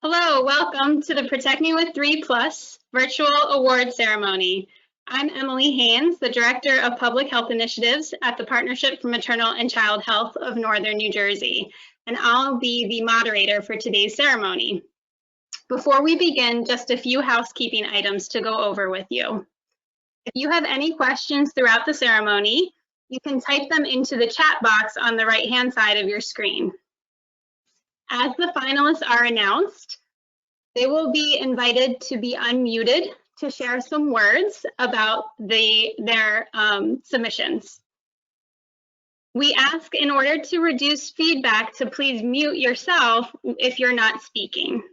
Hello, welcome to the Protect Me with 3 Plus virtual award ceremony. I'm Emily Haynes, the Director of Public Health Initiatives at the Partnership for Maternal and Child Health of Northern New Jersey, and I'll be the moderator for today's ceremony. Before we begin, just a few housekeeping items to go over with you. If you have any questions throughout the ceremony, you can type them into the chat box on the right-hand side of your screen. As the finalists are announced, they will be invited to be unmuted to share some words about their submissions. We ask, in order to reduce feedback, to please mute yourself if you're not speaking.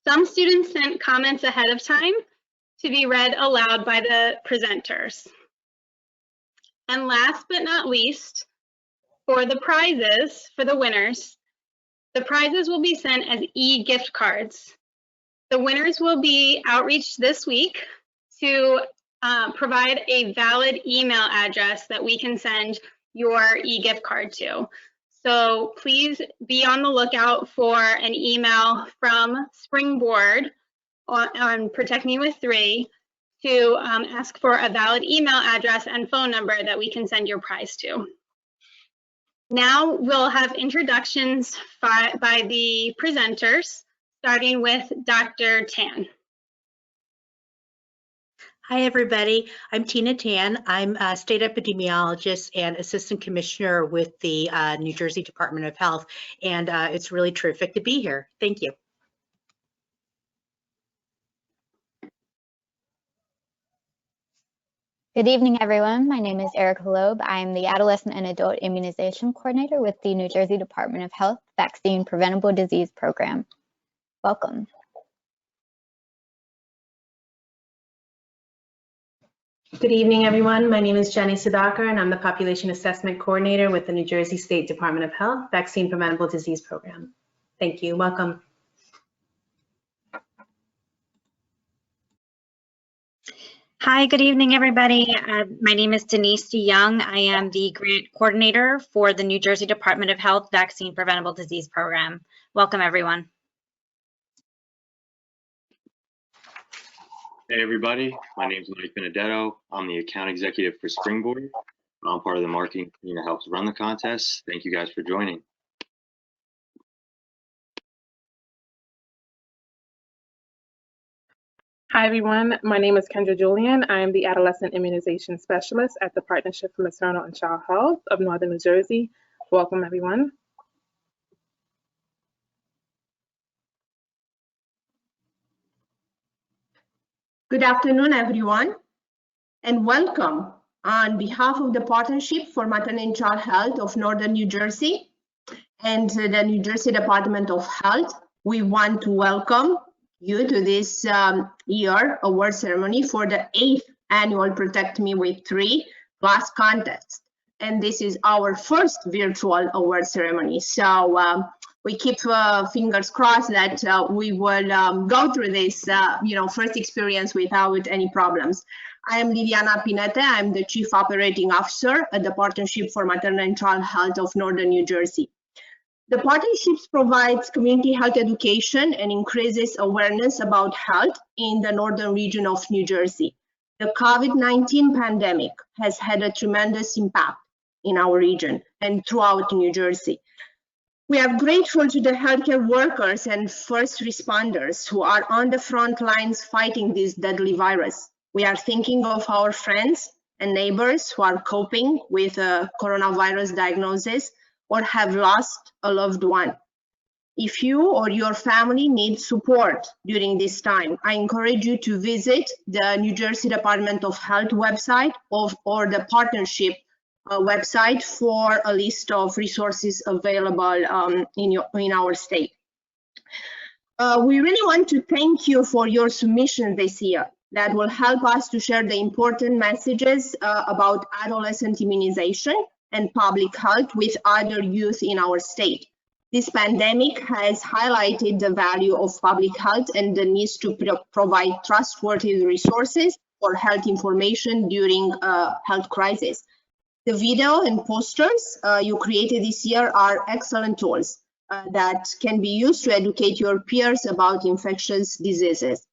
Some students sent comments ahead of time to be read aloud by the presenters. And last but not least, for the prizes, for the winners, the prizes will be sent as e-gift cards. The winners will be outreached this week to provide a valid email address that we can send your e-gift card to. So please be on the lookout for an email from Springboard on Protect Me with 3 to ask for a valid email address and phone number that we can send your prize to. Now we'll have introductions by the presenters, starting with Dr. Tan. Hi, everybody. I'm Tina Tan. I'm a state epidemiologist and assistant commissioner with the New Jersey Department of Health, and it's really terrific to be here. Thank you. Good evening, everyone. My name is Erica Loeb. I'm the Adolescent and Adult Immunization Coordinator with the New Jersey Department of Health Vaccine Preventable Disease Program. Welcome. Good evening, everyone. My name is Jenny Sudhakar, and I'm the Population Assessment Coordinator with the New Jersey State Department of Health Vaccine Preventable Disease Program. Thank you. Welcome. Hi, good evening, everybody. My name is Denise DeYoung. I am the Grant Coordinator for the New Jersey Department of Health Vaccine Preventable Disease Program. Welcome, everyone. Hey, everybody. My name is Mike Benedetto. I'm the Account Executive for Springboard. I'm part of the marketing team that helps run the contest. Thank you guys for joining. Hi, everyone. My name is Kendra Julian. I am the Adolescent Immunization Specialist at the Partnership for Maternal and Child Health of Northern New Jersey. Welcome, everyone. Good afternoon, everyone, and welcome on behalf of the Partnership for Maternal and Child Health of Northern New Jersey and the New Jersey Department of Health. We want to welcome you to this year award ceremony for the 8th annual Protect Me with 3 Plus contest. And this is our first virtual award ceremony. So we keep fingers crossed that we will go through this first experience without any problems. I am Liliana Pinete. I'm the Chief Operating Officer at the Partnership for Maternal and Child Health of Northern New Jersey. The partnerships provides community health education and increases awareness about health in the northern region of New Jersey. The COVID-19 pandemic has had a tremendous impact in our region and throughout New Jersey. We are grateful to the healthcare workers and first responders who are on the front lines fighting this deadly virus. We are thinking of our friends and neighbors who are coping with a coronavirus diagnosis or have lost a loved one. If you or your family need support during this time, I encourage you to visit the New Jersey Department of Health website or the partnership website for a list of resources available in our state. We really want to thank you for your submission this year. That will help us to share the important messages about adolescent immunization and public health with other youth in our state. This pandemic has highlighted the value of public health and the need to provide trustworthy resources for health information during a health crisis. The video and posters you created this year are excellent tools that can be used to educate your peers about infectious diseases.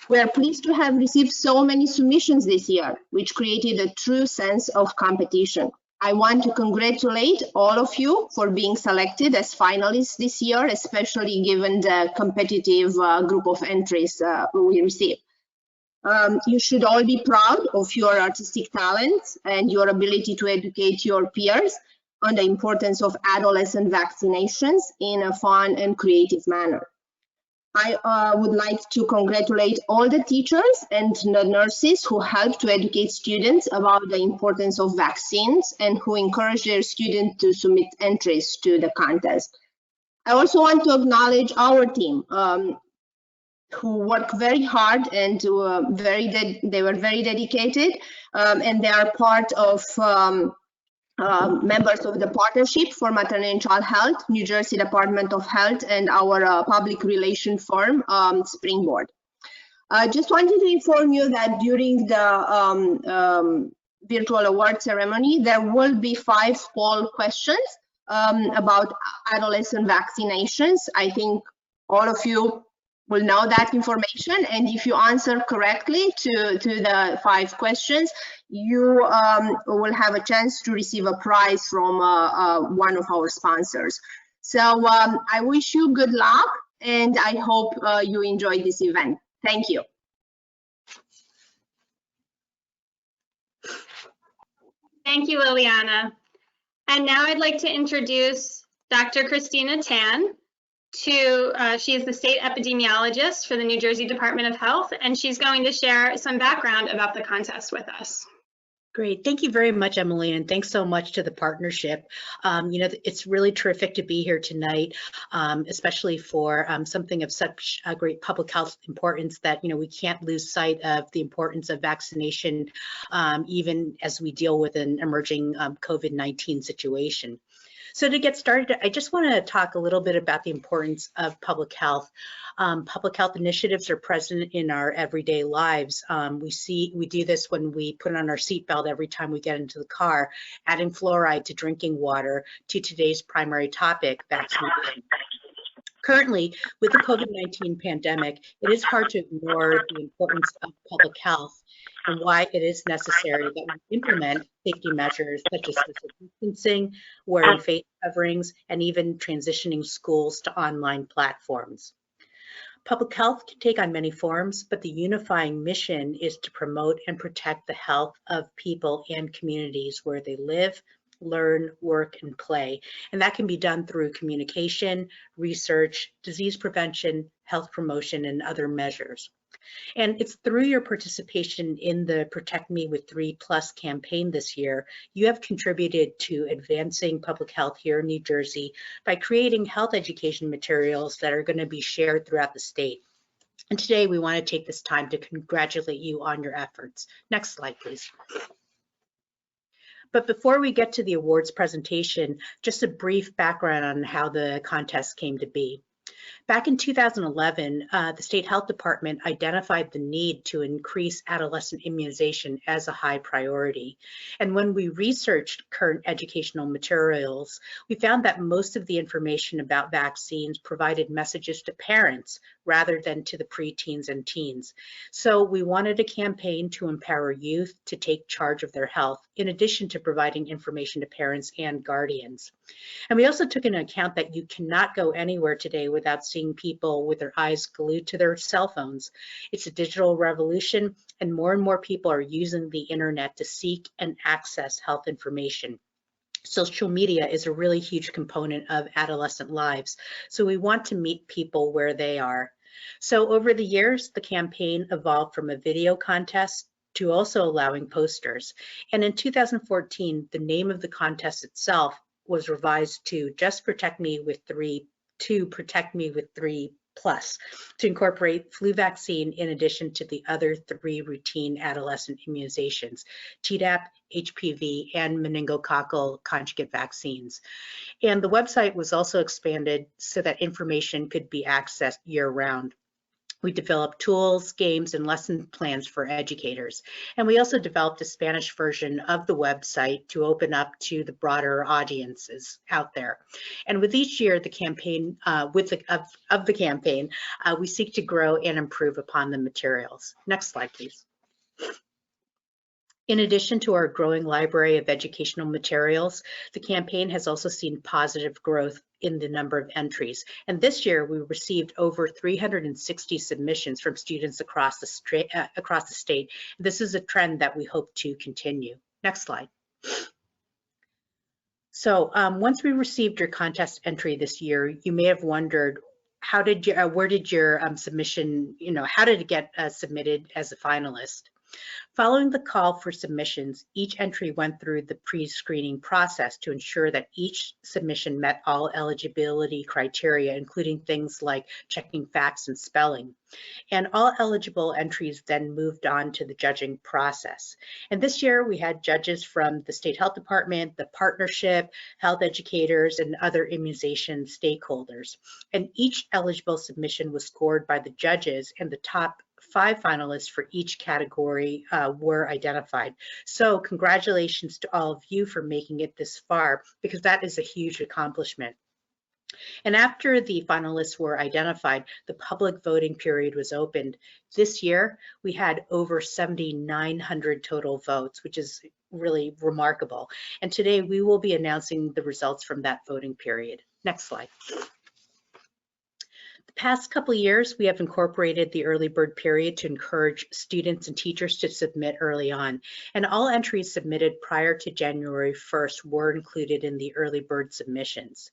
We are pleased to have received so many submissions this year, which created a true sense of competition. I want to congratulate all of you for being selected as finalists this year, especially given the competitive group of entries we received. You should all be proud of your artistic talents and your ability to educate your peers on the importance of adolescent vaccinations in a fun and creative manner. I would like to congratulate all the teachers and the nurses who help to educate students about the importance of vaccines and who encourage their students to submit entries to the contest. I also want to acknowledge our team who work very hard and they were very dedicated, and they are part of members of the Partnership for Maternal and Child Health, New Jersey Department of Health, and our public relations firm, Springboard. I just wanted to inform you that during the virtual award ceremony, there will be 5 poll questions about adolescent vaccinations. I think all of you will know that information, and if you answer correctly to the 5 questions, you will have a chance to receive a prize from one of our sponsors. So I wish you good luck, and I hope you enjoy this event. Thank you. Thank you, Liliana. And now I'd like to introduce Dr. Christina Tan. She is the state epidemiologist for the New Jersey Department of Health, and she's going to share some background about the contest with us. Great. Thank you very much, Emily, and thanks so much to the partnership. It's really terrific to be here tonight, especially for something of such a great public health importance that, we can't lose sight of the importance of vaccination, even as we deal with an emerging COVID-19 situation. So to get started, I just want to talk a little bit about the importance of public health. Public health initiatives are present in our everyday lives. We do this when we put on our seatbelt every time we get into the car, adding fluoride to drinking water, to today's primary topic, vaccination. Currently, with the COVID-19 pandemic, it is hard to ignore the importance of public health and why it is necessary that we implement safety measures such as social distancing, wearing face coverings, and even transitioning schools to online platforms. Public health can take on many forms, but the unifying mission is to promote and protect the health of people and communities where they live, learn, work, and play. And that can be done through communication, research, disease prevention, health promotion, and other measures. And it's through your participation in the Protect Me with 3+ campaign this year, you have contributed to advancing public health here in New Jersey by creating health education materials that are going to be shared throughout the state. And today we want to take this time to congratulate you on your efforts. Next slide, please. But before we get to the awards presentation, just a brief background on how the contest came to be. Back in 2011, the State Health Department identified the need to increase adolescent immunization as a high priority. And when we researched current educational materials, we found that most of the information about vaccines provided messages to parents rather than to the preteens and teens. So we wanted a campaign to empower youth to take charge of their health, in addition to providing information to parents and guardians. And we also took into account that you cannot go anywhere today without seeing people with their eyes glued to their cell phones. It's a digital revolution, and more people are using the internet to seek and access health information. Social media is a really huge component of adolescent lives, so we want to meet people where they are. So over the years, the campaign evolved from a video contest to also allowing posters. And in 2014, the name of the contest itself was revised to just Protect Me with 3 plus, to incorporate flu vaccine in addition to the other 3 routine adolescent immunizations, Tdap, HPV, and meningococcal conjugate vaccines. And the website was also expanded so that information could be accessed year-round. We developed tools, games, and lesson plans for educators. And we also developed a Spanish version of the website to open up to the broader audiences out there. And with each year, the campaign, we seek to grow and improve upon the materials. Next slide, please. In addition to our growing library of educational materials, the campaign has also seen positive growth in the number of entries. And this year, we received over 360 submissions from students across the state. This is a trend that we hope to continue. Next slide. So once we received your contest entry this year, you may have wondered, where did your submission, how did it get submitted as a finalist? Following the call for submissions, each entry went through the pre-screening process to ensure that each submission met all eligibility criteria, including things like checking facts and spelling. And all eligible entries then moved on to the judging process. And this year we had judges from the State Health Department, the partnership, health educators, and other immunization stakeholders. And each eligible submission was scored by the judges, and the top 5 finalists for each category were identified. So congratulations to all of you for making it this far, because that is a huge accomplishment. And after the finalists were identified, the public voting period was opened. This year, we had over 7,900 total votes, which is really remarkable. And today we will be announcing the results from that voting period. Next slide. Past couple of years, we have incorporated the early bird period to encourage students and teachers to submit early on. And all entries submitted prior to January 1st were included in the early bird submissions.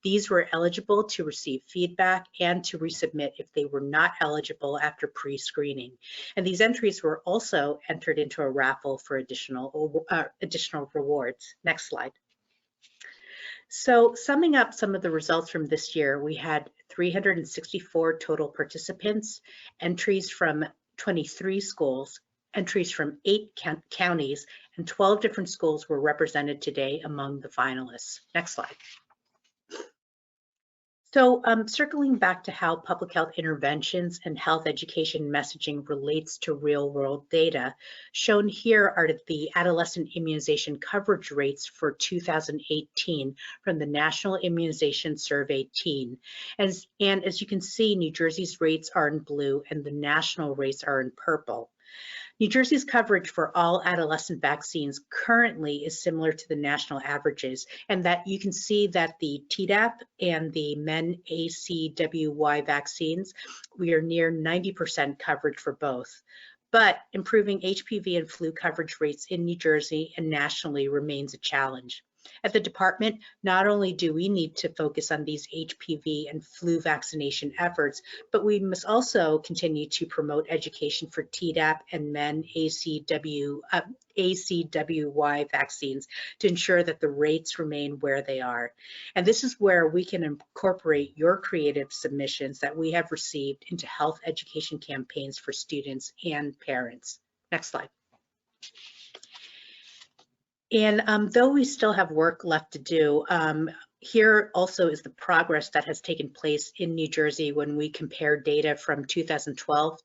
These were eligible to receive feedback and to resubmit if they were not eligible after pre-screening. And these entries were also entered into a raffle for additional rewards. Next slide. So summing up some of the results from this year, we had 364 total participants, entries from 23 schools, entries from 8 counties, and 12 different schools were represented today among the finalists. Next slide. So circling back to how public health interventions and health education messaging relates to real world data, shown here are the adolescent immunization coverage rates for 2018 from the National Immunization Survey Teen. And as you can see, New Jersey's rates are in blue and the national rates are in purple. New Jersey's coverage for all adolescent vaccines currently is similar to the national averages, and that you can see that the Tdap and the MenACWY vaccines, we are near 90% coverage for both. But improving HPV and flu coverage rates in New Jersey and nationally remains a challenge. At the department, not only do we need to focus on these HPV and flu vaccination efforts, but we must also continue to promote education for Tdap and MenACWY vaccines to ensure that the rates remain where they are. And this is where we can incorporate your creative submissions that we have received into health education campaigns for students and parents. Next slide. And though we still have work left to do, here also is the progress that has taken place in New Jersey when we compare data from 2012,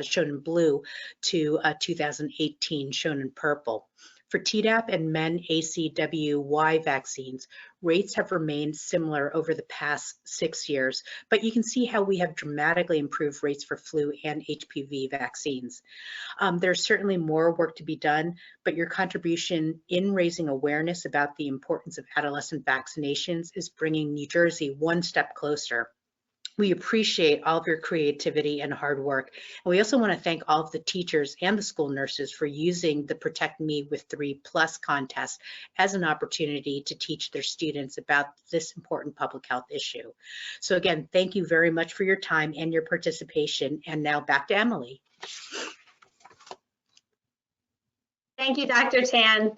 shown in blue, to 2018, shown in purple. For Tdap and MenACWY vaccines, rates have remained similar over the past 6 years, but you can see how we have dramatically improved rates for flu and HPV vaccines. There's certainly more work to be done, but your contribution in raising awareness about the importance of adolescent vaccinations is bringing New Jersey one step closer. We appreciate all of your creativity and hard work. And we also want to thank all of the teachers and the school nurses for using the Protect Me with 3+ contest as an opportunity to teach their students about this important public health issue. So again, thank you very much for your time and your participation. And now back to Emily. Thank you, Dr. Tan.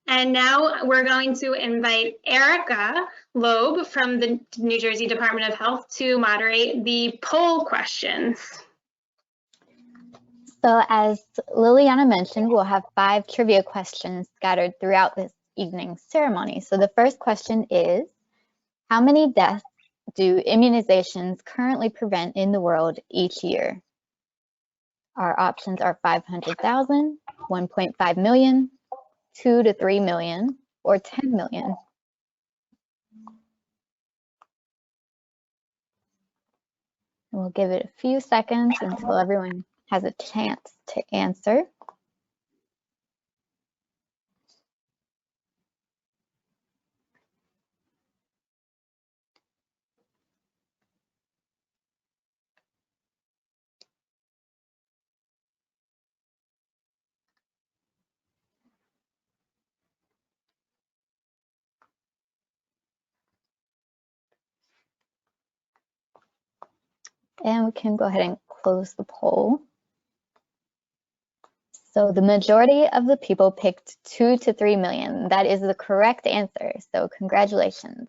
And now we're going to invite Erica Loeb from the New Jersey Department of Health to moderate the poll questions. So as Liliana mentioned, we'll have 5 trivia questions scattered throughout this evening's ceremony. So the first question is, how many deaths do immunizations currently prevent in the world each year? Our options are 500,000, 1.5 million, 2 to 3 million, or 10 million. And we'll give it a few seconds until everyone has a chance to answer. And we can go ahead and close the poll. So the majority of the people picked 2 to 3 million. That is the correct answer. So congratulations.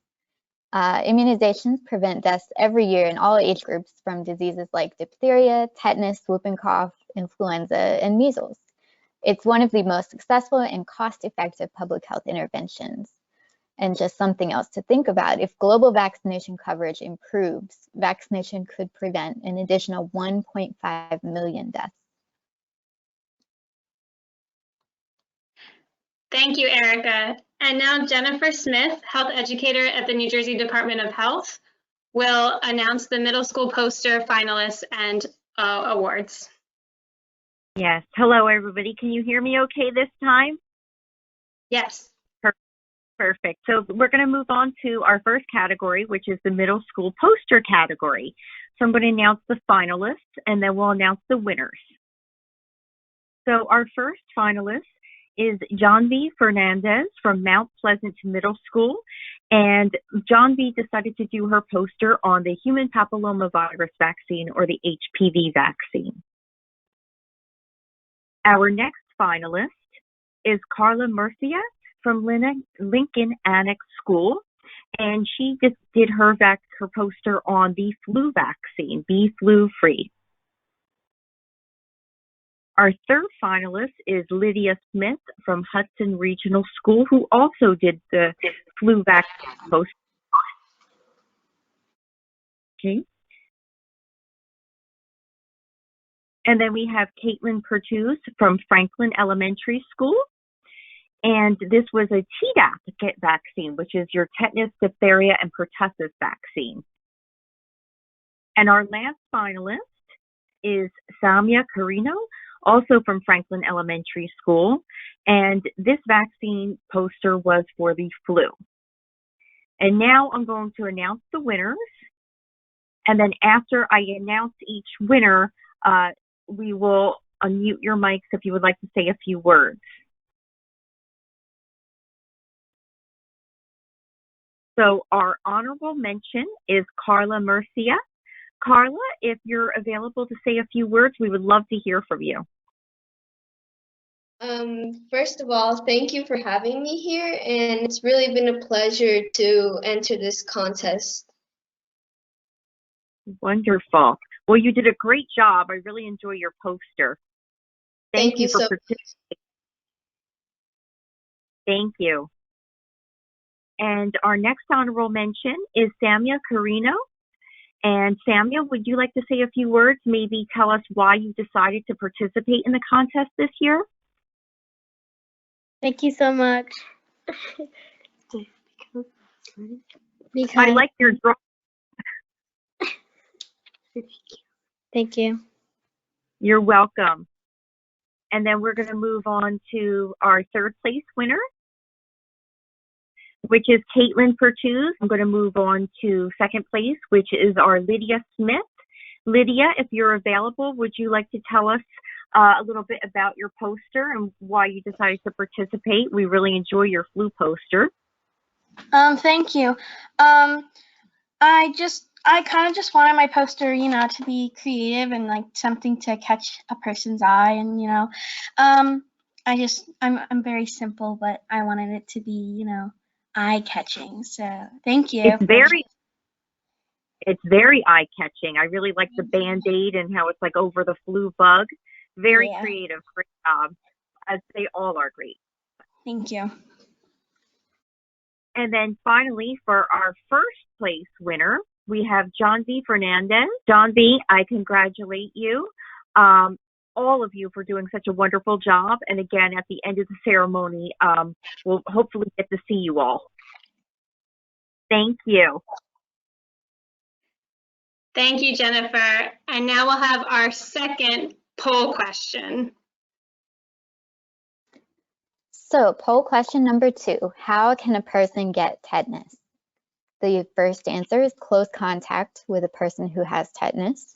Immunizations prevent deaths every year in all age groups from diseases like diphtheria, tetanus, whooping cough, influenza, and measles. It's one of the most successful and cost-effective public health interventions. And just something else to think about, if global vaccination coverage improves, vaccination could prevent an additional 1.5 million deaths. Thank you, Erica. And now Jennifer Smith, health educator at the New Jersey Department of Health, will announce the middle school poster finalists and awards. Yes. Hello, everybody. Can you hear me okay this time? Yes. Perfect. So we're going to move on to our first category, which is the middle school poster category. So I'm going to announce the finalists, and then we'll announce the winners. So our first finalist is John B. Fernandez from Mount Pleasant Middle School. And John B. decided to do her poster on the human papillomavirus vaccine, or the HPV vaccine. Our next finalist is Carla Murcia from Lincoln Annex School, and she just did her poster on the flu vaccine, Be Flu Free. Our third finalist is Lydia Smith from Hudson Regional School, who also did the flu vaccine poster. Okay. And then we have Caitlin Pertuse from Franklin Elementary School. And this was a Tdap vaccine, which is your tetanus, diphtheria, and pertussis vaccine. And our last finalist is Samia Carino, also from Franklin Elementary School. And this vaccine poster was for the flu. And now I'm going to announce the winners. And then after I announce each winner, we will unmute your mics if you would like to say a few words. So our honorable mention is Carla Murcia. Carla, if you're available to say a few words, we would love to hear from you. First of all, thank you for having me here, and it's really been a pleasure to enter this contest. Wonderful. Well, you did a great job. I really enjoy your poster. Thank you for participating. Thank you. And our next honorable mention is Samia Carino. And Samia, would you like to say a few words? Maybe tell us why you decided to participate in the contest this year? Thank you so much. I like your drawing. Thank you. You're welcome. And then we're going to move on to our third place winner, which is Caitlin Pertuse. I'm going to move on to second place, which is our Lydia Smith. Lydia, if you're available, would you like to tell us a little bit about your poster and why you decided to participate? We really enjoy your flu poster. Thank you. I kind of just wanted my poster, to be creative and like something to catch a person's eye, and I'm very simple, but I wanted it to be, eye-catching. So thank you. It's very eye-catching. I really like the Band-Aid and how it's like over the flu bug. Very creative. Great job. As they all are great. Thank you. And then finally, for our first place winner, we have John B. Fernandez. John B., I congratulate you. all of you for doing such a wonderful job. And again, at the end of the ceremony, we'll hopefully get to see you all. Thank you. Thank you, Jennifer. And now we'll have our second poll question. So poll question number 2, how can a person get tetanus? The first answer is close contact with a person who has tetanus,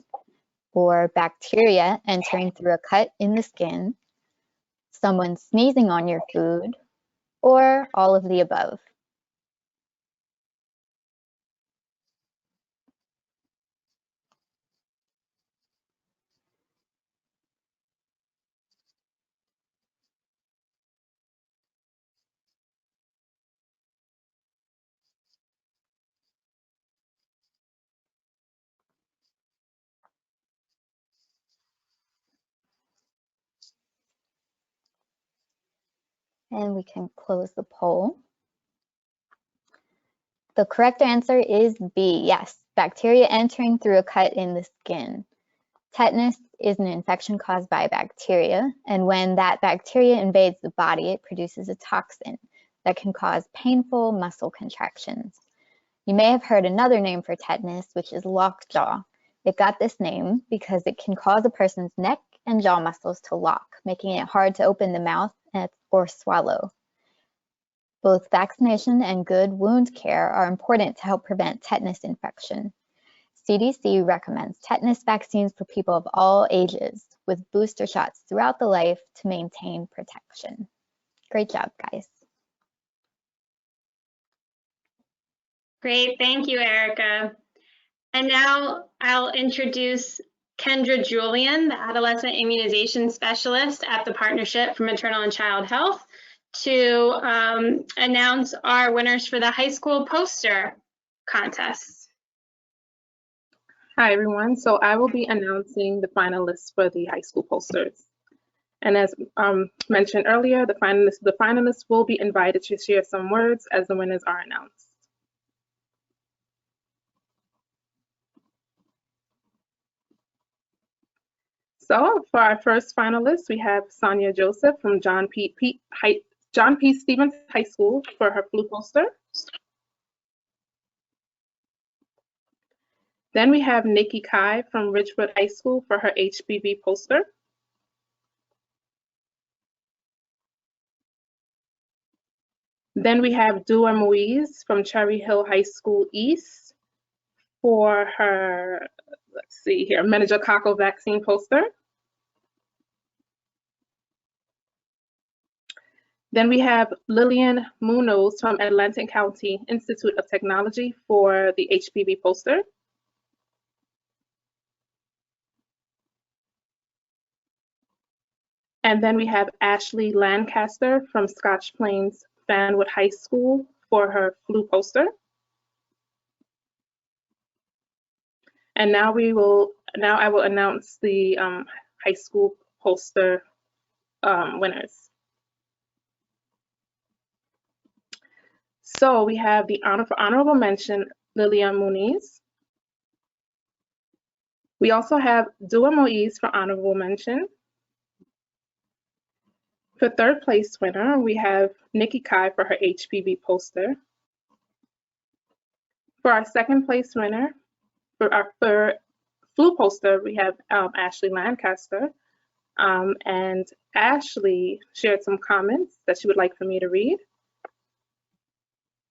or bacteria entering through a cut in the skin, someone sneezing on your food, or all of the above. And we can close the poll. The correct answer is B, yes, bacteria entering through a cut in the skin. Tetanus is an infection caused by bacteria, and when that bacteria invades the body, it produces a toxin that can cause painful muscle contractions. You may have heard another name for tetanus, which is lockjaw. It got this name because it can cause a person's neck and jaw muscles to lock, making it hard to open the mouth or swallow. Both vaccination and good wound care are important to help prevent tetanus infection. CDC recommends tetanus vaccines for people of all ages with booster shots throughout the life to maintain protection. Great job, guys. Great, thank you, Erica. And now I'll introduce Kendra Julian, the Adolescent Immunization Specialist at the Partnership for Maternal and Child Health, to announce our winners for the high school poster contest. Hi, everyone. So I will be announcing the finalists for the high school posters. And as mentioned earlier, the finalists will be invited to share some words as the winners are announced. So for our first finalist, we have Sonia Joseph from John P. Stevens High School for her flu poster. Then we have Nikki Kai from Ridgewood High School for her HPV poster. Then we have Dua Moise from Cherry Hill High School East for her, let's see here, meningococcal vaccine poster. Then we have Lillian Munoz from Atlantic County Institute of Technology for the HPV poster. And then we have Ashley Lancaster from Scotch Plains Fanwood High School for her flu poster. And now I will announce the high school poster winners. So we have the honorable mention, Lillian Muniz. We also have Dua Moise for honorable mention. For third place winner, we have Nikki Kai for her HPV poster. For our second place winner, for our flu poster, we have Ashley Lancaster. And Ashley shared some comments that she would like for me to read.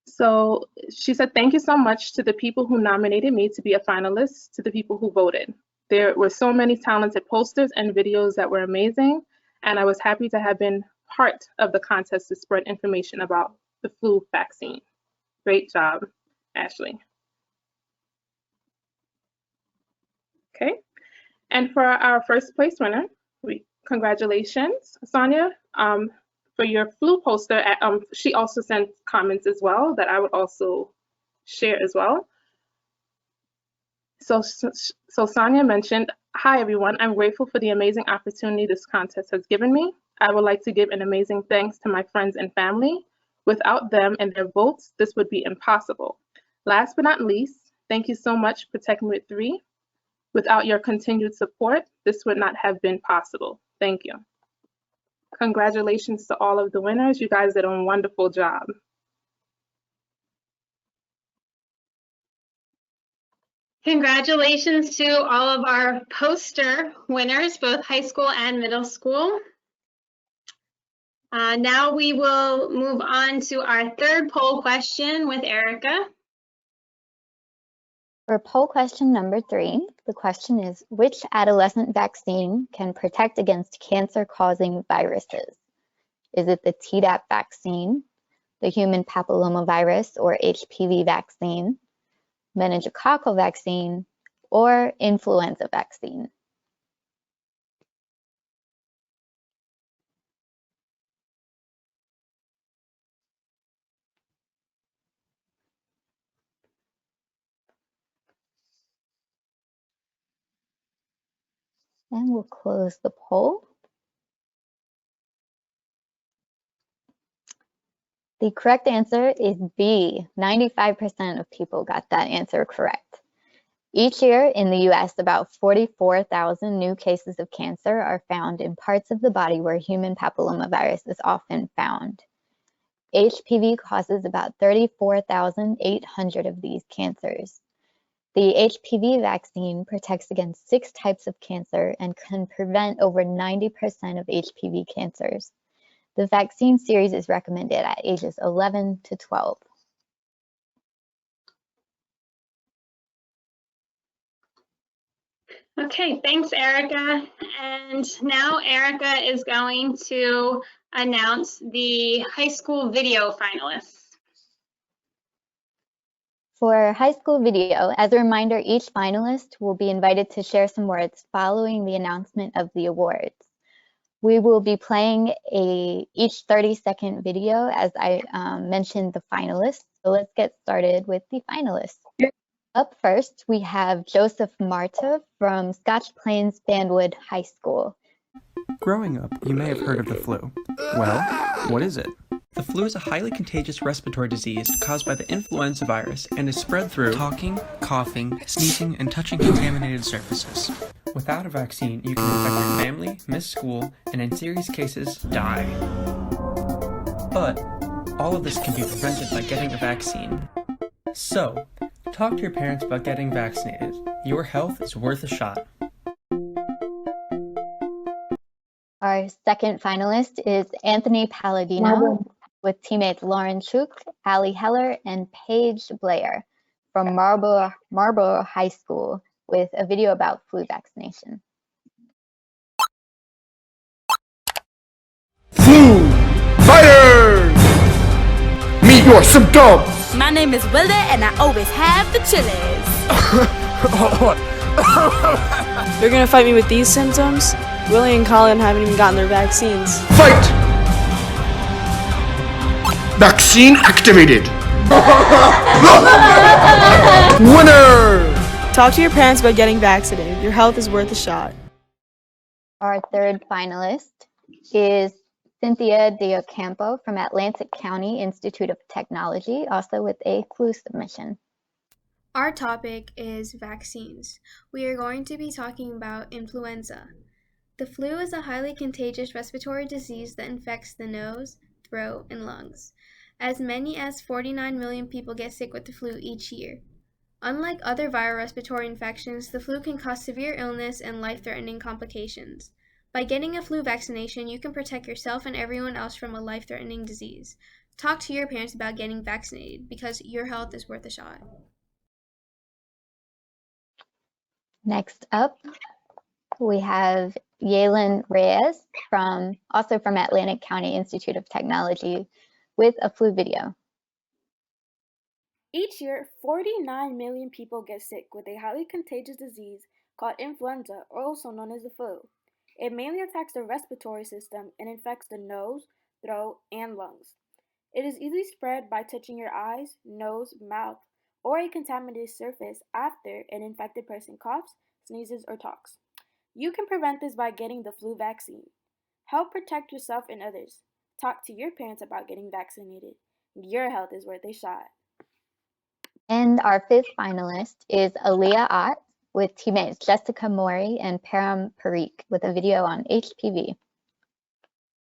So she said, thank you so much to the people who nominated me to be a finalist, to the people who voted. There were so many talented posters and videos that were amazing, and I was happy to have been part of the contest to spread information about the flu vaccine. Great job, Ashley. Okay, and for our first place winner, congratulations, Sonia. For your flu poster, she also sent comments as well that I would also share as well. So Sonia mentioned, hi everyone, I'm grateful for the amazing opportunity this contest has given me. I would like to give an amazing thanks to my friends and family. Without them and their votes, this would be impossible. Last but not least, thank you so much, Protect Me with 3. Without your continued support, this would not have been possible. Thank you. Congratulations to all of the winners. You guys did a wonderful job. Congratulations to all of our poster winners, both high school and middle school. Now we will move on to our third poll question with Erica. For poll question number 3, the question is, which adolescent vaccine can protect against cancer-causing viruses? Is it the Tdap vaccine, the human papillomavirus or HPV vaccine, meningococcal vaccine, or influenza vaccine? And we'll close the poll. The correct answer is B. 95% of people got that answer correct. Each year in the US, about 44,000 new cases of cancer are found in parts of the body where human papillomavirus is often found. HPV causes about 34,800 of these cancers. The HPV vaccine protects against 6 types of cancer and can prevent over 90% of HPV cancers. The vaccine series is recommended at ages 11 to 12. Okay, thanks, Erica. And now Erica is going to announce the high school video finalists. For high school video, as a reminder, each finalist will be invited to share some words following the announcement of the awards. We will be playing each 30-second video as I mentioned the finalists. So let's get started with the finalists. Up first, we have Joseph Marta from Scotch Plains Bandwood High School. Growing up, you may have heard of the flu. Well, what is it? The flu is a highly contagious respiratory disease caused by the influenza virus and is spread through talking, coughing, sneezing, and touching contaminated surfaces. Without a vaccine, you can infect your family, miss school, and in serious cases, die. But all of this can be prevented by getting a vaccine. So, talk to your parents about getting vaccinated. Your health is worth a shot. Our second finalist is Anthony Palladino with teammates Lauren Chuk, Allie Heller, and Paige Blair from Marlborough High School with a video about flu vaccination. Flu fighters! Meet your symptoms! My name is Willie and I always have the chilies. You're gonna fight me with these symptoms? Willie and Colin haven't even gotten their vaccines. Fight! Vaccine activated! Winner! Talk to your parents about getting vaccinated. Your health is worth a shot. Our third finalist is Cynthia Diocampo from Atlantic County Institute of Technology, also with a flu submission. Our topic is vaccines. We are going to be talking about influenza. The flu is a highly contagious respiratory disease that infects the nose, throat, and lungs. As many as 49 million people get sick with the flu each year. Unlike other viral respiratory infections, the flu can cause severe illness and life-threatening complications. By getting a flu vaccination, you can protect yourself and everyone else from a life-threatening disease. Talk to your parents about getting vaccinated because your health is worth a shot. Next up, we have Yalen Reyes also from Atlantic County Institute of Technology with a flu video. Each year, 49 million people get sick with a highly contagious disease called influenza, or also known as the flu. It mainly attacks the respiratory system and infects the nose, throat, and lungs. It is easily spread by touching your eyes, nose, mouth, or a contaminated surface after an infected person coughs, sneezes, or talks. You can prevent this by getting the flu vaccine. Help protect yourself and others. Talk to your parents about getting vaccinated. Your health is worth a shot. And our fifth finalist is Aaliyah Ott with teammates Jessica Mori and Param Parikh with a video on HPV.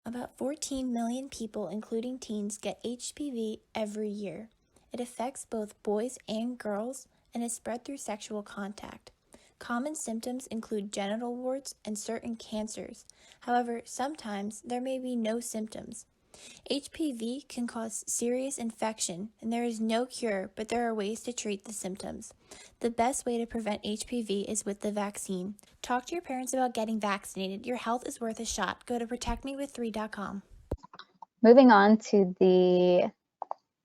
About 14 million people, including teens, get HPV every year. It affects both boys and girls and is spread through sexual contact. Common symptoms include genital warts and certain cancers. However, sometimes there may be no symptoms. HPV can cause serious infection, and there is no cure, but there are ways to treat the symptoms. The best way to prevent HPV is with the vaccine. Talk to your parents about getting vaccinated. Your health is worth a shot. Go to protectmewith3.com. Moving on to the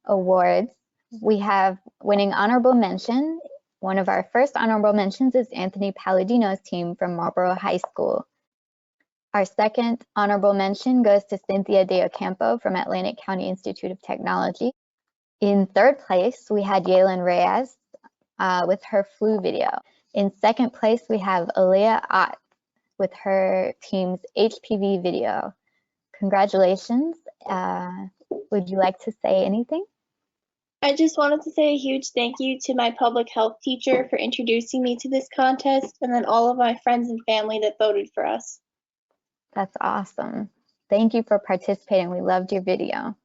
awards, we have winning honorable mention. One of our first honorable mentions is Anthony Palladino's team from Marlboro High School. Our second honorable mention goes to Cynthia De Ocampo from Atlantic County Institute of Technology. In third place, we had Yalen Reyes with her flu video. In second place, we have Aaliyah Ott with her team's HPV video. Congratulations. Would you like to say anything? I just wanted to say a huge thank you to my public health teacher for introducing me to this contest, and then all of my friends and family that voted for us. That's awesome. Thank you for participating. We loved your video.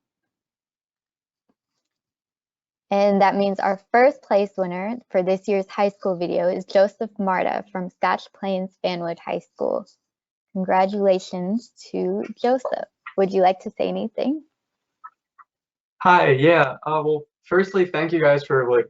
And that means our first place winner for this year's high school video is Joseph Marta from Scotch Plains Fanwood High School. Congratulations to Joseph. Would you like to say anything? Hi, yeah. Well, firstly, thank you guys for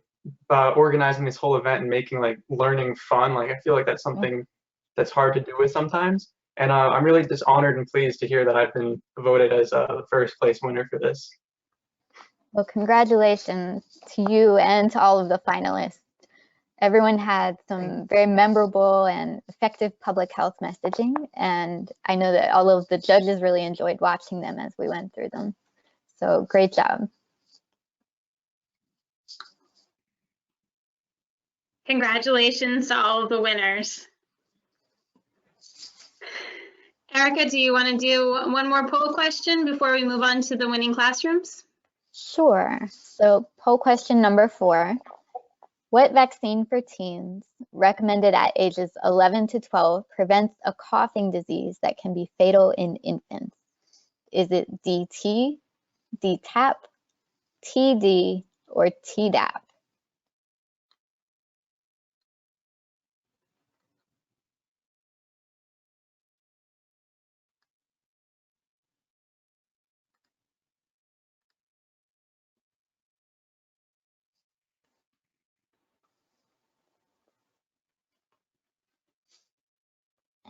organizing this whole event and making learning fun. I feel like that's something that's hard to do with sometimes. And I'm really just honored and pleased to hear that I've been voted as the first place winner for this. Well, congratulations to you and to all of the finalists. Everyone had some very memorable and effective public health messaging, and I know that all of the judges really enjoyed watching them as we went through them. So great job. Congratulations to all of the winners. Erica, do you want to do one more poll question before we move on to the winning classrooms? Sure. So poll question number 4. What vaccine for teens recommended at ages 11 to 12 prevents a coughing disease that can be fatal in infants? Is it DT, DTaP, TD, or Tdap?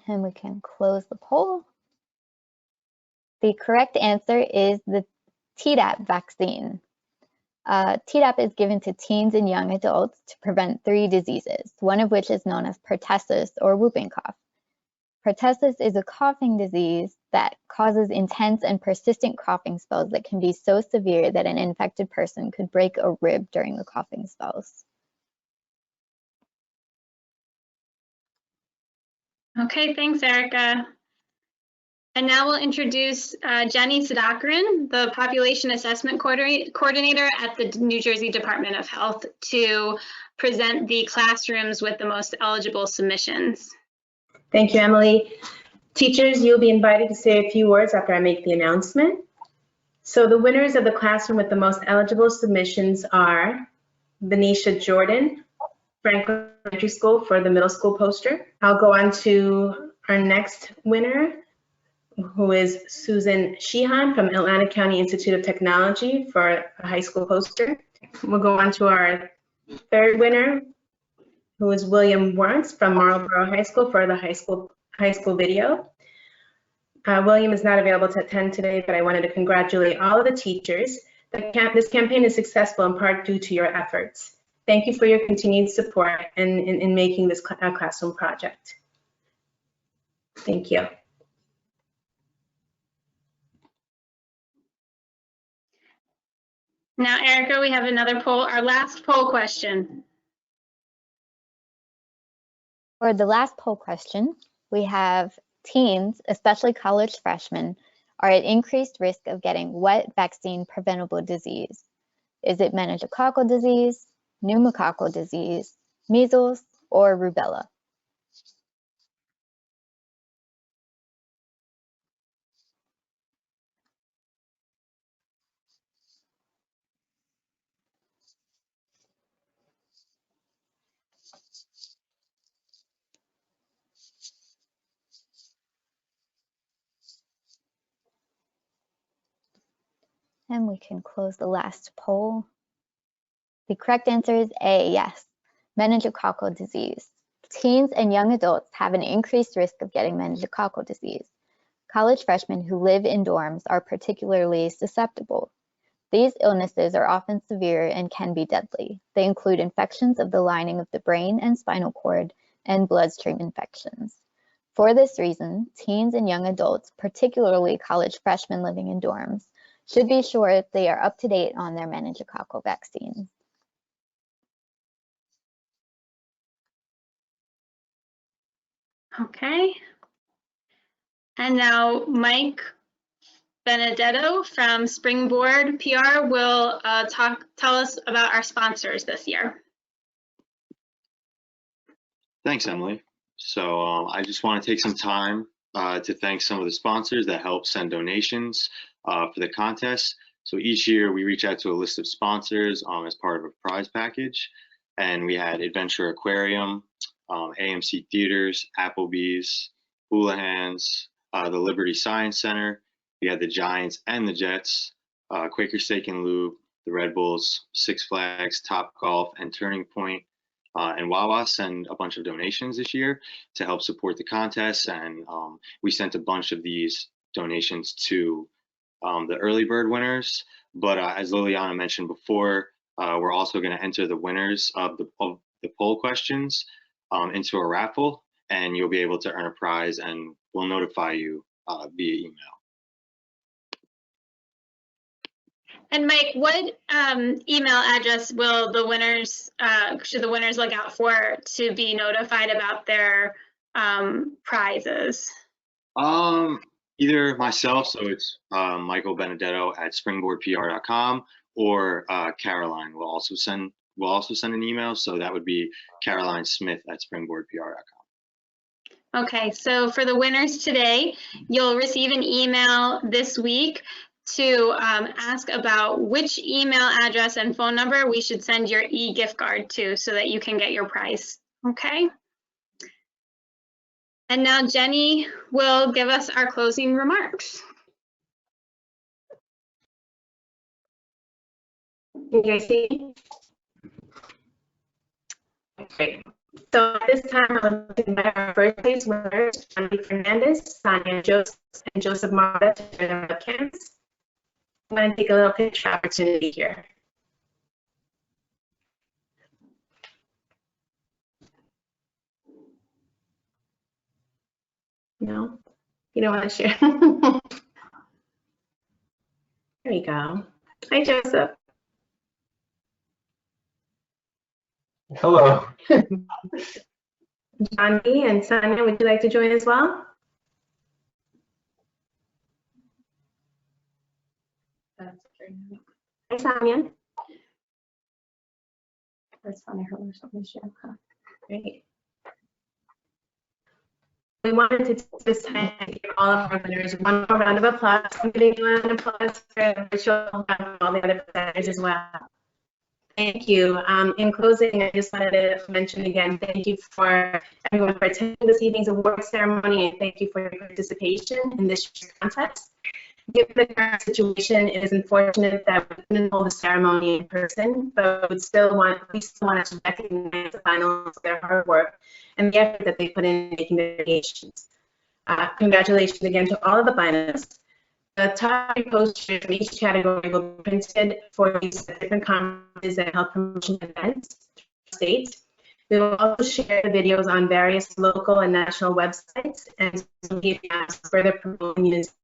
And we can close the poll. The correct answer is the Tdap vaccine. Tdap is given to teens and young adults to prevent 3 diseases, one of which is known as pertussis or whooping cough. Pertussis is a coughing disease that causes intense and persistent coughing spells that can be so severe that an infected person could break a rib during the coughing spells. Okay, thanks, Erica. And now we'll introduce Jenny Sudhakaran, the Population Assessment Coordinator at the New Jersey Department of Health, to present the classrooms with the most eligible submissions. Thank you, Emily. Teachers, you'll be invited to say a few words after I make the announcement. So the winners of the classroom with the most eligible submissions are Benisha Jordan, Franklin Elementary School for the middle school poster. I'll go on to our next winner, who is Susan Sheehan from Atlantic County Institute of Technology for a high school poster. We'll go on to our third winner, who is William Warrants from Marlboro High School for the high school video. William is not available to attend today, but I wanted to congratulate all of the teachers. This campaign is successful in part due to your efforts. Thank you for your continued support in making this classroom project. Thank you. Now, Erica, we have another poll, our last poll question. For the last poll question, we have teens, especially college freshmen, are at increased risk of getting what vaccine preventable disease? Is it meningococcal disease, pneumococcal disease, measles, or rubella. And we can close the last poll. The correct answer is A, yes, meningococcal disease. Teens and young adults have an increased risk of getting meningococcal disease. College freshmen who live in dorms are particularly susceptible. These illnesses are often severe and can be deadly. They include infections of the lining of the brain and spinal cord and bloodstream infections. For this reason, teens and young adults, particularly college freshmen living in dorms, should be sure they are up to date on their meningococcal vaccines. Okay. And now Mike Benedetto from Springboard PR will tell us about our sponsors this year. Thanks, Emily. So I just want to take some time to thank some of the sponsors that help send donations for the contest. So each year we reach out to a list of sponsors as part of a prize package. And we had Adventure Aquarium, AMC Theaters, Applebee's, Houlihan's, the Liberty Science Center. We had the Giants and the Jets, Quaker Steak and Lube, the Red Bulls, Six Flags, Top Golf, and Turning Point. And Wawa send a bunch of donations this year to help support the contest. And we sent a bunch of these donations to the early bird winners. But as Liliana mentioned before, we're also going to enter the winners of the poll questions into a raffle, and you'll be able to earn a prize, and we'll notify you via email. And Mike, what email address will the winners, should the winners look out for to be notified about their prizes? Either myself, so it's Michael Benedetto at springboardpr.com, or Caroline will also send an email. So that would be Caroline Smith at springboardpr.com. Okay, so for the winners today, you'll receive an email this week to ask about which email address and phone number we should send your e-gift card to so that you can get your prize, okay? And now Jenny will give us our closing remarks. Can you guys see me? Okay. So at this time, I'm looking at our first place winners, Johnny Fernandez, Sonia Joseph, and Joseph Marta to share their webcams. I'm going to take a little picture opportunity here. No, you don't want to share. There you go. Hi, Joseph. Hello. Johnny and Sonia, would you like to join as well? Hi, Sonia. That's funny. Her or something. Great. We wanted to take this time to give all of our winners one more round of applause. I'm giving you an applause for all the other presenters as well. Thank you. In closing, I just wanted to mention again, thank you for everyone for attending this evening's award ceremony, and thank you for your participation in this year's contest. Given the current situation, it is unfortunate that we couldn't hold the ceremony in person, but we still wanted to recognize the finalists for their hard work and the effort that they put in making their dedications. Congratulations again to all of the finalists. The top 3 posters from each category will be printed for use at different conferences and health promotion events state. We will also share the videos on various local and national websites and further promoting immunizations.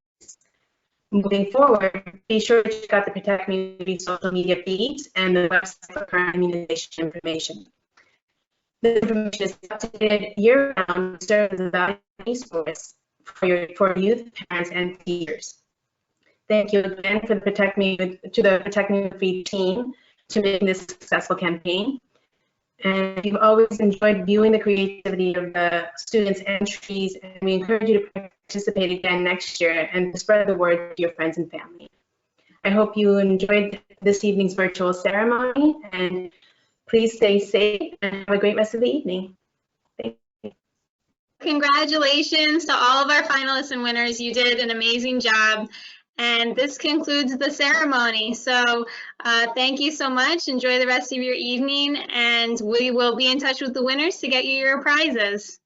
Moving forward, be sure to check out the Protect Community social media feeds and the website for current immunization information. This information is updated year-round to serve as a valuable resource for youth, parents, and teachers. Thank you again for the Protect Me With team to making this a successful campaign. And we've always enjoyed viewing the creativity of the students' entries, and we encourage you to participate again next year and to spread the word to your friends and family. I hope you enjoyed this evening's virtual ceremony, and please stay safe and have a great rest of the evening. Thank you. Congratulations to all of our finalists and winners. You did an amazing job. And this concludes the ceremony. So thank you so much. Enjoy the rest of your evening, and we will be in touch with the winners to get you your prizes.